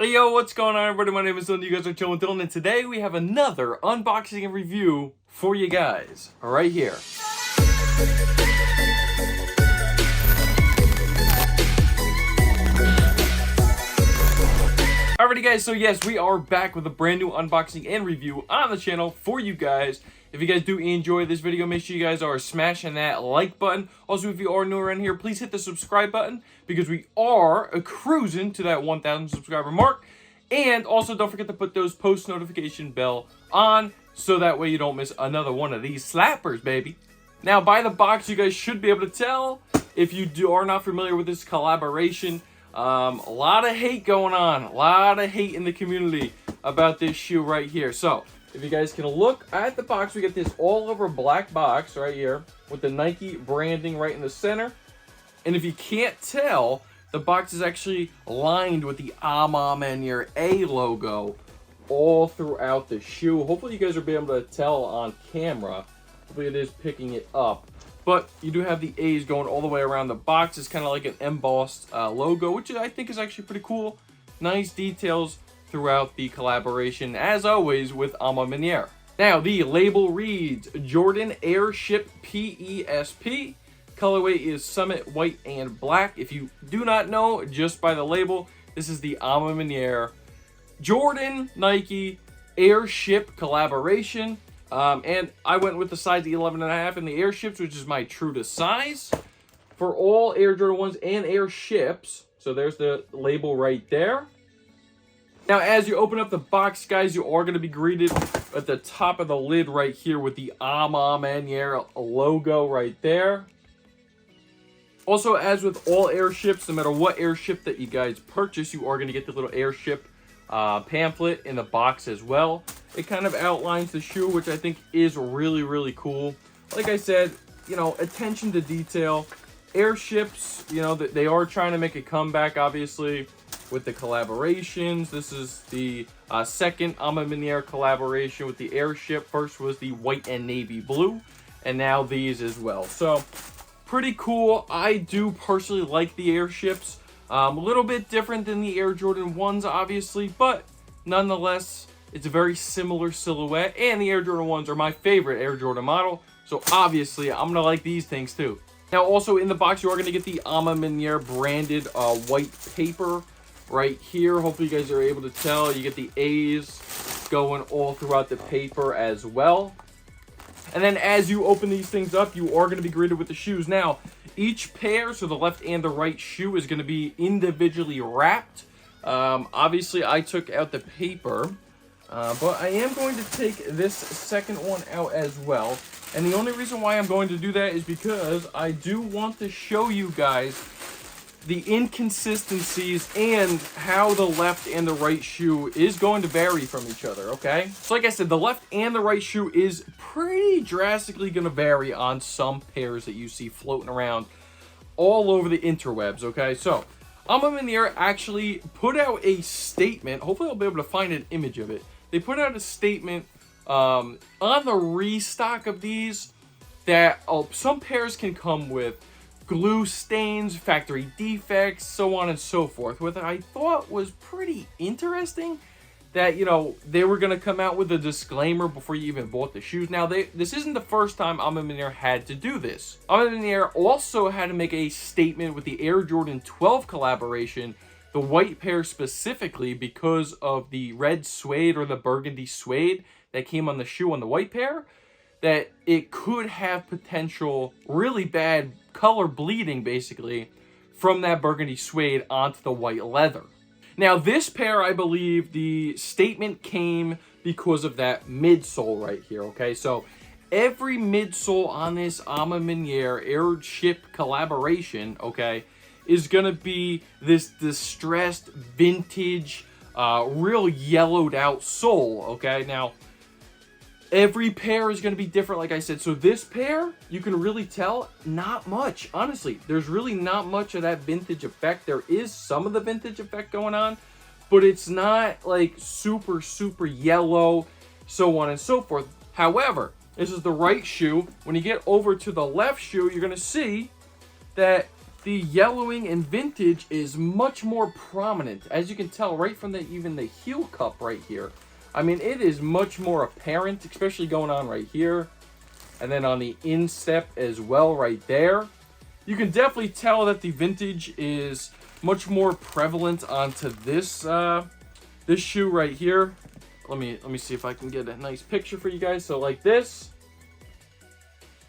Hey yo, what's going on everybody? My name is Dylan, you guys are chilling with Dylan, and today we have another unboxing and review for you guys, right here. Alrighty guys, so yes, we are back with a brand new unboxing and review on the channel for you guys. If you guys do enjoy this video, make sure you guys are smashing that like button. Also, if you are new around here, please hit the subscribe button because we are cruising to that 1,000 subscriber mark. And also, don't forget to put those post notification bell on so that way you don't miss another one of these slappers, baby. Now, by the box, you guys should be able to tell if you are not familiar with this collaboration. A lot of hate going on, a lot of hate in the community about this shoe right here. So, if you guys can look at the box, we get this all over black box right here with the Nike branding right in the center. And if you can't tell, the box is actually lined with the Maniére logo all throughout the shoe. Hopefully you guys will be able to tell on camera. Hopefully it is picking it up. But you do have the A's going all the way around the box. It's kind of like an embossed logo, which I think is actually pretty cool. Nice details throughout the collaboration, as always, with Maniére. Now, the label reads Jordan Airship PESP. Colorway is Summit White and Black. If you do not know, just by the label, this is the Maniére Jordan Nike Airship collaboration. And I went with the size 11.5 in the Airships, which is my true to size for all Air Jordan 1s and Airships. So there's the label right there. Now, as you open up the box, guys, you are going to be greeted at the top of the lid right here with the Maniére logo right there. Also, as with all Airships, no matter what Airship that you guys purchase, you are going to get the little Airship pamphlet in the box as well. It kind of outlines the shoe, which I think is really, really cool. Like I said, you know, attention to detail. Airships, you know, they are trying to make a comeback, obviously, with the collaborations. This is the second Maniére collaboration with the Airship. First was the white and navy blue, and now these as well. So, pretty cool. I do personally like the Airships. A little bit different than the Air Jordan 1s, obviously, but nonetheless, it's a very similar silhouette, and the Air Jordan 1s are my favorite Air Jordan model, so obviously, I'm going to like these things too. Now, also in the box, you are going to get the Maniére branded white paper right here. Hopefully, you guys are able to tell. You get the A's going all throughout the paper as well. And then as you open these things up, you are going to be greeted with the shoes. Now, each pair, so the left and the right shoe, is going to be individually wrapped. Obviously, I took out the paper, but I am going to take this second one out as well. And the only reason why I'm going to do that is because I do want to show you guys the inconsistencies and how the left and the right shoe is going to vary from each other, okay? So like I said, the left and the right shoe is pretty drastically going to vary on some pairs that you see floating around all over the interwebs, okay? So, Maniére actually put out a statement. Hopefully I'll be able to find an image of it. They put out a statement on the restock of these that some pairs can come with glue stains, factory defects, so on and so forth. What I thought was pretty interesting, that, you know, they were going to come out with a disclaimer before you even bought the shoes. Now, this isn't the first time Maniére had to do this. Maniére also had to make a statement with the Air Jordan 12 collaboration, the white pair specifically, because of the red suede or the burgundy suede that came on the shoe on the white pair, that it could have potential really bad color bleeding, basically, from that burgundy suede onto the white leather. Now, this pair, I believe, the statement came because of that midsole right here, okay? So, every midsole on this Maniére Airship collaboration, okay, is going to be this distressed, vintage, real yellowed out sole, okay? Now, every pair is going to be different, like I said. So this pair, you can really tell, not much. Honestly, there's really not much of that vintage effect. There is some of the vintage effect going on, but it's not like super, super yellow, so on and so forth. However, this is the right shoe. When you get over to the left shoe, you're going to see that the yellowing in vintage is much more prominent, as you can tell right from even the heel cup right here. I mean, it is much more apparent, especially going on right here, and then on the instep as well right there. You can definitely tell that the vintage is much more prevalent onto this this shoe right here. Let me see if I can get a nice picture for you guys. So like this.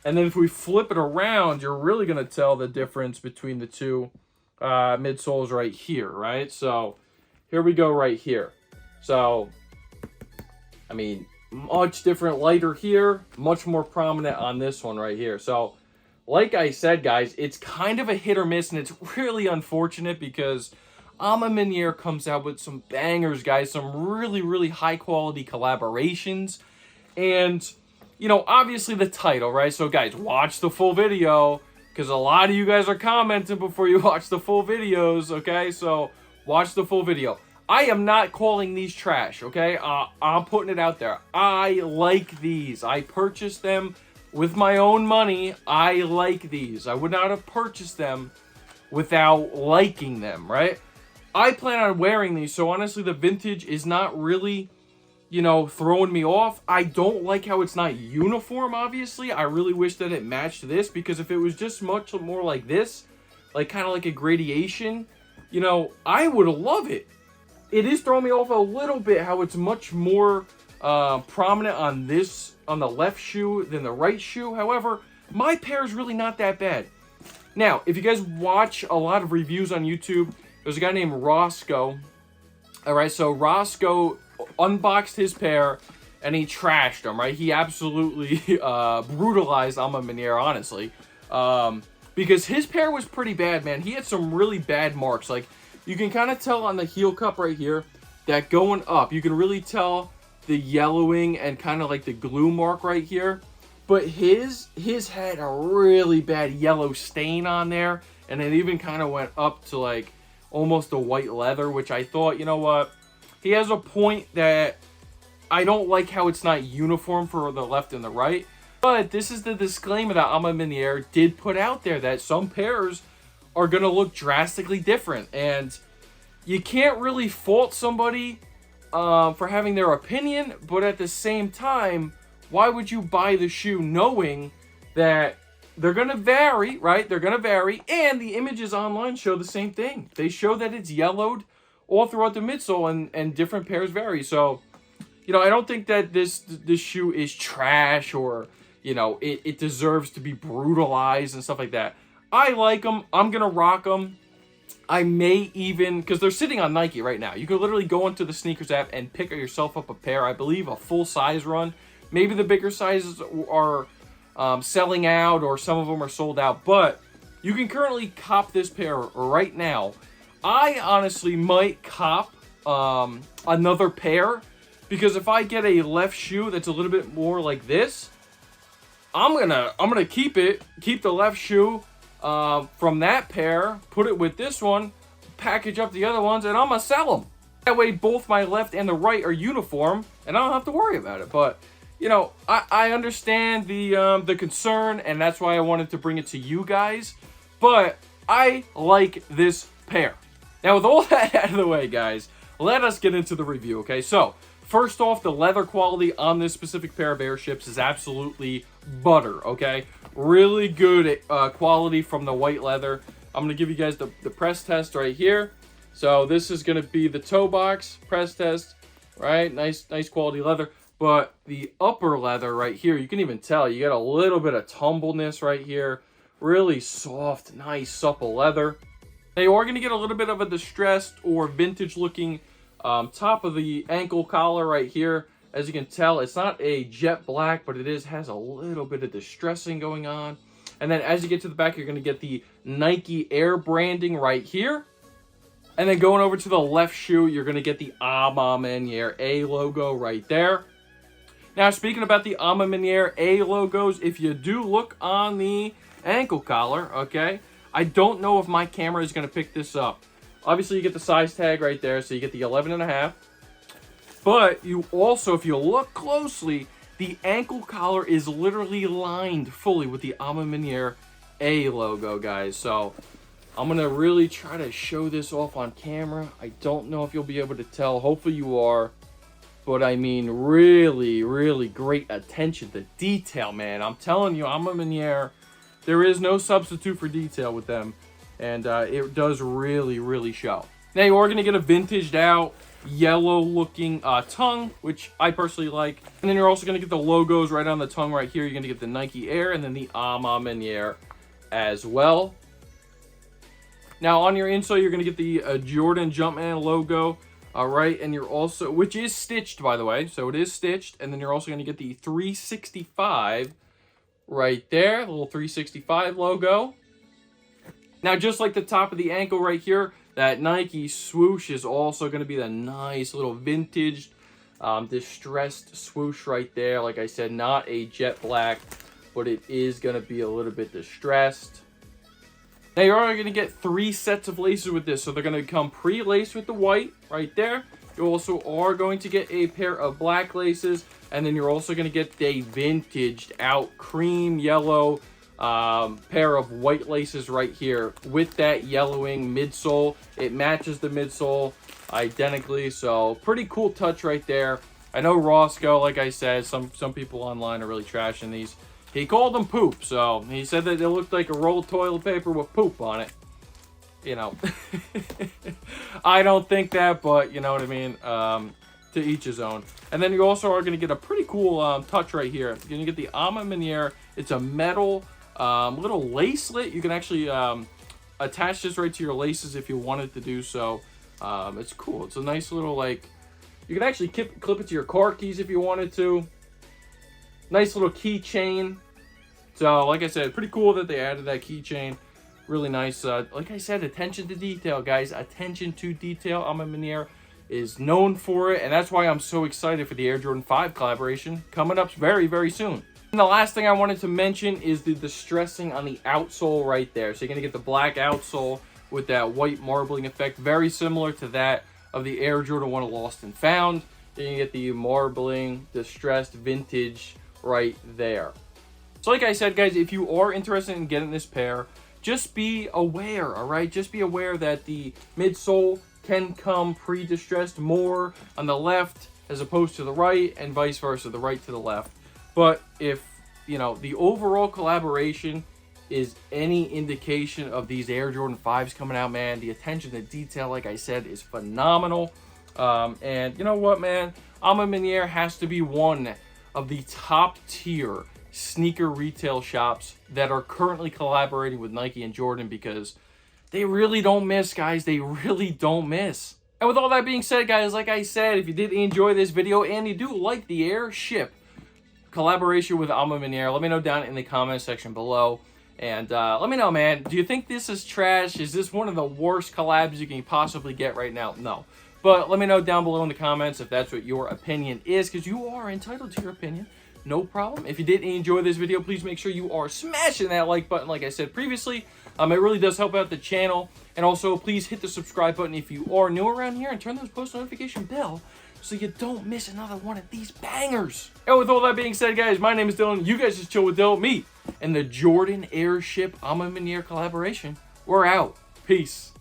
And then if we flip it around, you're really going to tell the difference between the two midsoles right here, right? So here we go right here. So, I mean, much different, lighter here, much more prominent on this one right here. So, like I said, guys, it's kind of a hit or miss, and it's really unfortunate because Maniére comes out with some bangers, guys, some really, really high-quality collaborations. And you know, obviously the title, right? So guys, watch the full video because a lot of you guys are commenting before you watch the full videos, okay? So watch the full video. I am not calling these trash, okay? I'm putting it out there. I like these. I purchased them with my own money. I like these. I would not have purchased them without liking them, right? I plan on wearing these, so honestly, the vintage is not really, you know, throwing me off. I don't like how it's not uniform, obviously. I really wish that it matched this, because if it was just much more like this, like kind of like a gradation, you know, I would love it. It is throwing me off a little bit how it's much more prominent on this, on the left shoe than the right shoe. However, my pair is really not that bad. Now, if you guys watch a lot of reviews on YouTube, there's a guy named Roscoe. All right, so Roscoe unboxed his pair and he trashed them, right? He absolutely brutalized Maniére, honestly, because his pair was pretty bad, man. He had some really bad marks. Like, you can kind of tell on the heel cup right here that going up, you can really tell the yellowing and kind of like the glue mark right here. But his had a really bad yellow stain on there, and it even kind of went up to like almost a white leather, which I thought, you know what? He has a point that I don't like how it's not uniform for the left and the right. But this is the disclaimer that Maniére did put out there, that some pairs are going to look drastically different. And you can't really fault somebody for having their opinion. But at the same time, why would you buy the shoe knowing that they're going to vary, right? They're going to vary. And the images online show the same thing. They show that it's yellowed all throughout the midsole, and different pairs vary. So, you know, I don't think that this shoe is trash, or, you know, it deserves to be brutalized and stuff like that. I like them. I'm going to rock them. I may even, because they're sitting on Nike right now. You could literally go into the sneakers app and pick yourself up a pair. I believe a full size run. Maybe the bigger sizes are selling out, or some of them are sold out. But you can currently cop this pair right now. I honestly might cop another pair, because if I get a left shoe that's a little bit more like this, I'm gonna keep the left shoe from that pair, put it with this one, package up the other ones, and I'm gonna sell them. That way, both my left and the right are uniform, and I don't have to worry about it. But you know, I understand the concern, and that's why I wanted to bring it to you guys. But I like this pair. Now, with all that out of the way, guys, let us get into the review, okay? So, first off, the leather quality on this specific pair of Airships is absolutely butter, okay? Really good quality from the white leather. I'm going to give you guys the press test right here. So, this is going to be the toe box press test, right? Nice quality leather. But the upper leather right here, you can even tell, you got a little bit of tumbleness right here. Really soft, nice, supple leather. Now, you are going to get a little bit of a distressed or vintage looking top of the ankle collar right here. As you can tell, it's not a jet black, but it has a little bit of distressing going on. And then as you get to the back, you're going to get the Nike Air branding right here. And then going over to the left shoe, you're going to get the Maniére A logo right there. Now, speaking about the Maniére A logos, if you do look on the ankle collar, okay, I don't know if my camera is going to pick this up. Obviously, you get the size tag right there, so you get the 11.5. But you also, if you look closely, the ankle collar is literally lined fully with the Maniére A logo, guys. So, I'm going to really try to show this off on camera. I don't know if you'll be able to tell. Hopefully you are. But I mean, really, really great attention to detail, man. I'm telling you, I'm a Maniére. There is no substitute for detail with them. And it does really, really show. Now you are going to get a vintaged out, yellow looking tongue, which I personally like. And then you're also going to get the logos right on the tongue right here. You're going to get the Nike Air and then the Maniére as well. Now on your insole, you're going to get the Jordan Jumpman logo. All right, and you're also, which is stitched, by the way, so it is stitched, and then you're also going to get the 365 right there, the little 365 logo. Now, just like the top of the ankle right here, that Nike swoosh is also going to be the nice little vintage distressed swoosh right there. Like I said, not a jet black, but it is going to be a little bit distressed. Now you're only going to get 3 sets of laces with this. So they're going to come pre-laced with the white right there. You also are going to get a pair of black laces. And then you're also going to get a vintaged out cream yellow pair of white laces right here with that yellowing midsole. It matches the midsole identically. So pretty cool touch right there. I know Roscoe, like I said, some people online are really trashing these. He called them poop, so he said that it looked like a roll of toilet paper with poop on it. You know, I don't think that, but you know what I mean. To each his own. And then you also are going to get a pretty cool touch right here. You're going to get the Maniére. It's a metal little lacelet. You can actually attach this right to your laces if you wanted to do so. It's cool. It's a nice little, like, you can actually clip it to your car keys if you wanted to. Nice little keychain. So, like I said, pretty cool that they added that keychain. Really nice. Like I said, attention to detail, guys. Attention to detail. Maniére is known for it, and that's why I'm so excited for the Air Jordan 5 collaboration coming up very, very soon. And the last thing I wanted to mention is the distressing on the outsole right there. So you're going to get the black outsole with that white marbling effect, very similar to that of the Air Jordan 1 Lost and Found. Then you get the marbling, distressed, vintage right there. So like I said, guys, if you are interested in getting this pair, just be aware, all right? Just be aware that the midsole can come pre-distressed more on the left as opposed to the right, and vice versa, the right to the left. But if, you know, the overall collaboration is any indication of these Air Jordan 5s coming out, man, the attention to detail, like I said, is phenomenal. And you know what, man? Maniére has to be one of the top tier sneaker retail shops that are currently collaborating with Nike and Jordan, because they really don't miss, guys. They really don't miss. And with all that being said, guys, like I said, if you did enjoy this video and you do like the Airship collaboration with Maniére, let me know down in the comment section below. And let me know, man, do you think this is trash? Is this one of the worst collabs you can possibly get right now? No. But let me know down below in the comments if that's what your opinion is, because you are entitled to your opinion. No problem. If you did enjoy this video, please make sure you are smashing that like button like I said previously. It really does help out the channel. And also, please hit the subscribe button if you are new around here, and turn those post notification bell so you don't miss another one of these bangers. And with all that being said, guys, my name is Dylan. You guys just chill with Dylan, me, and the Jordan Airship Maniére collaboration. We're out. Peace.